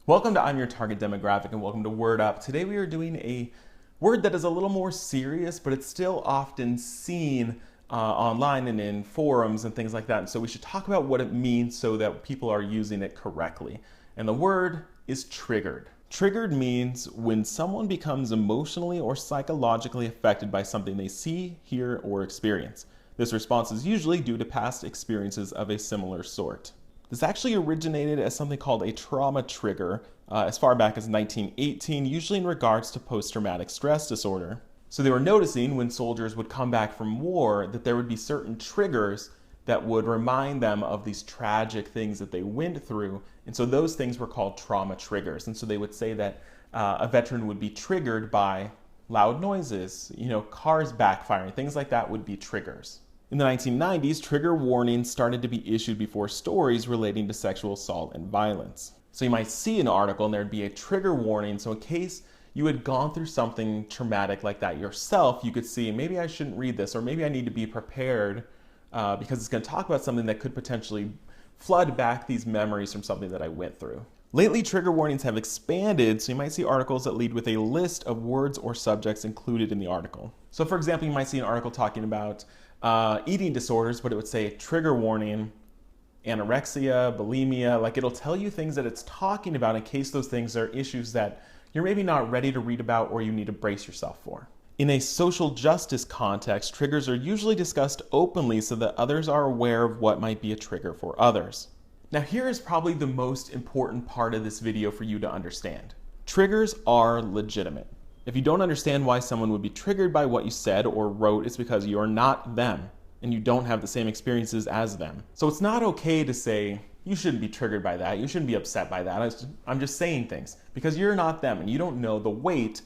Welcome to I'm Your Target Demographic and welcome to Word Up. Today we are doing a word that is a little more serious, but it's still often seen online and in forums and things like that. And so we should talk about what it means so that people are using it correctly. And the word is triggered. Triggered means when someone becomes emotionally or psychologically affected by something they see, hear, or experience. This response is usually due to past experiences of a similar sort. This actually originated as something called a trauma trigger as far back as 1918, usually in regards to post-traumatic stress disorder. So they were noticing when soldiers would come back from war that there would be certain triggers that would remind them of these tragic things that they went through. And so those things were called trauma triggers. And so they would say that a veteran would be triggered by loud noises, cars backfiring, things like that would be triggers. In the 1990s, trigger warnings started to be issued before stories relating to sexual assault and violence. So you might see an article and there'd be a trigger warning. So in case you had gone through something traumatic like that yourself, you could see, maybe I shouldn't read this, or maybe I need to be prepared because it's going to talk about something that could potentially flood back these memories from something that I went through. Lately, trigger warnings have expanded, so you might see articles that lead with a list of words or subjects included in the article. So for example, you might see an article talking about eating disorders, but it would say trigger warning, anorexia, bulimia, like it'll tell you things that it's talking about in case those things are issues that you're maybe not ready to read about or you need to brace yourself for. In a social justice context, triggers are usually discussed openly so that others are aware of what might be a trigger for others. Now here is probably the most important part of this video for you to understand. Triggers are legitimate. If you don't understand why someone would be triggered by what you said or wrote, it's because you're not them and you don't have the same experiences as them. So it's not okay to say, you shouldn't be triggered by that, you shouldn't be upset by that. I'm just saying things because you're not them and you don't know the weight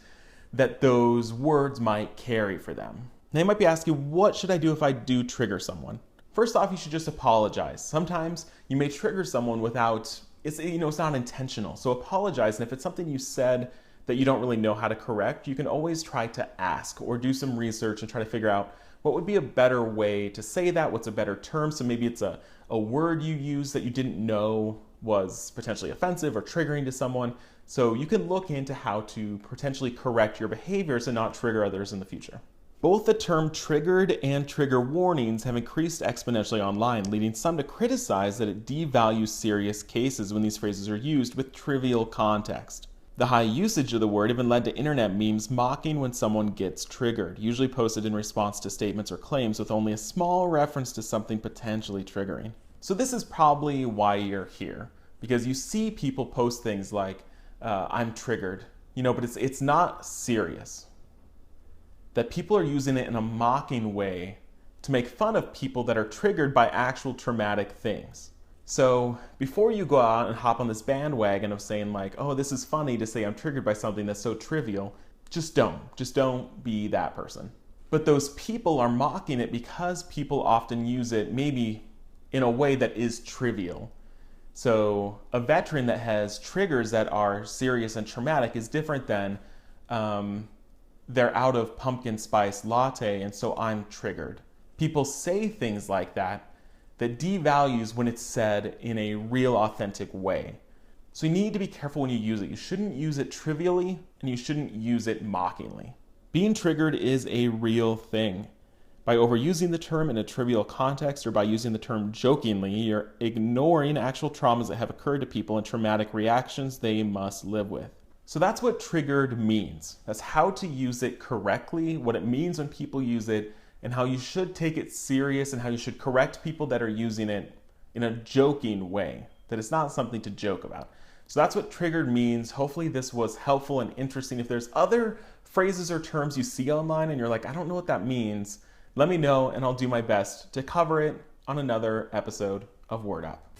that those words might carry for them. They might be asking, what should I do if I do trigger someone? First off, you should just apologize. Sometimes you may trigger someone without, it's not intentional. So apologize, and if it's something you said that you don't really know how to correct, you can always try to ask or do some research and try to figure out what would be a better way to say that, what's a better term. So maybe it's a word you use that you didn't know was potentially offensive or triggering to someone. So you can look into how to potentially correct your behaviors and not trigger others in the future. Both the term triggered and trigger warnings have increased exponentially online, leading some to criticize that it devalues serious cases when these phrases are used with trivial context. The high usage of the word even led to internet memes mocking when someone gets triggered, usually posted in response to statements or claims with only a small reference to something potentially triggering. So this is probably why you're here, because you see people post things like, I'm triggered, but it's not serious. That people are using it in a mocking way to make fun of people that are triggered by actual traumatic things. So before you go out and hop on this bandwagon of saying like, oh, this is funny to say I'm triggered by something that's so trivial, just don't be that person. But those people are mocking it because people often use it maybe in a way that is trivial. So a veteran that has triggers that are serious and traumatic is different than they're out of pumpkin spice latte and so I'm triggered. People say things like that devalues when it's said in a real authentic way. So you need to be careful when you use it. You shouldn't use it trivially and you shouldn't use it mockingly. Being triggered is a real thing. By overusing the term in a trivial context or by using the term jokingly, you're ignoring actual traumas that have occurred to people and traumatic reactions they must live with. So that's what triggered means. That's how to use it correctly, what it means when people use it, and how you should take it serious and how you should correct people that are using it in a joking way, that it's not something to joke about. So that's what triggered means. Hopefully this was helpful and interesting. If there's other phrases or terms you see online and you're like, I don't know what that means, let me know and I'll do my best to cover it on another episode of Word Up.